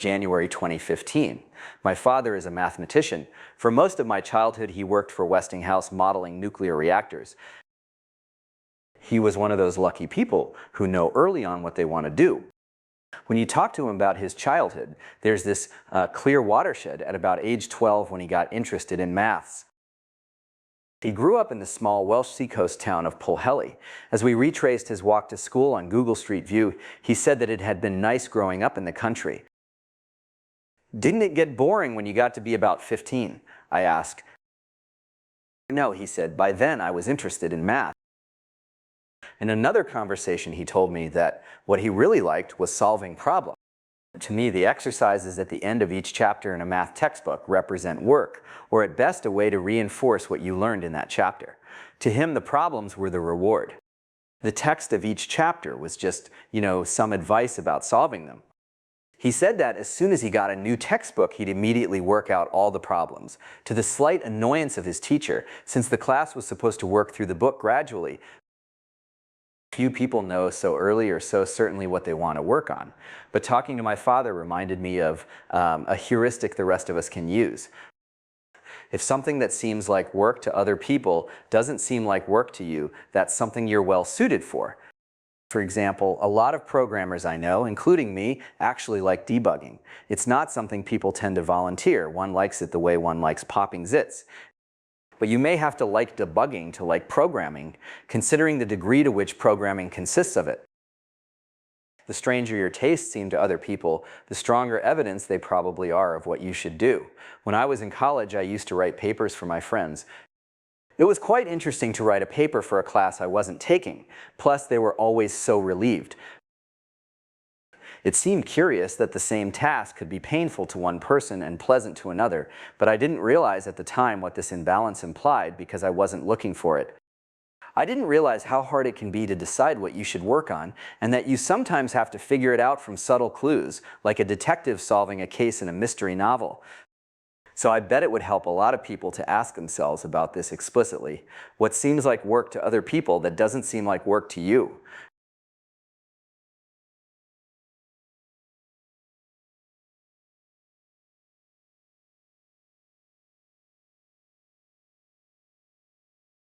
January 2015. My father is a mathematician. For most of my childhood, he worked for Westinghouse modeling nuclear reactors. He was one of those lucky people who know early on what they want to do. When you talk to him about his childhood, there's this clear watershed at about age 12 when he got interested in maths. He grew up in the small Welsh seacoast town of Pwllheli. As we retraced his walk to school on Google Street View, he said that it had been nice growing up in the country. "Didn't it get boring when you got to be about 15?" I asked. "No," he said, "by then I was interested in math." In another conversation, he told me that what he really liked was solving problems. To me, the exercises at the end of each chapter in a math textbook represent work, or at best a way to reinforce what you learned in that chapter. To him, the problems were the reward. The text of each chapter was just, some advice about solving them. He said that as soon as he got a new textbook, he'd immediately work out all the problems, to the slight annoyance of his teacher, since the class was supposed to work through the book gradually. Few people know so early or so certainly what they want to work on. But talking to my father reminded me of a heuristic the rest of us can use. If something that seems like work to other people doesn't seem like work to you, that's something you're well suited for. For example, a lot of programmers I know, including me, actually like debugging. It's not something people tend to volunteer. One likes it the way one likes popping zits. But you may have to like debugging to like programming, considering the degree to which programming consists of it. The stranger your tastes seem to other people, the stronger evidence they probably are of what you should do. When I was in college, I used to write papers for my friends. It was quite interesting to write a paper for a class I wasn't taking. Plus, they were always so relieved. It seemed curious that the same task could be painful to one person and pleasant to another, but I didn't realize at the time what this imbalance implied because I wasn't looking for it. I didn't realize how hard it can be to decide what you should work on, and that you sometimes have to figure it out from subtle clues, like a detective solving a case in a mystery novel. So I bet it would help a lot of people to ask themselves about this explicitly. What seems like work to other people that doesn't seem like work to you?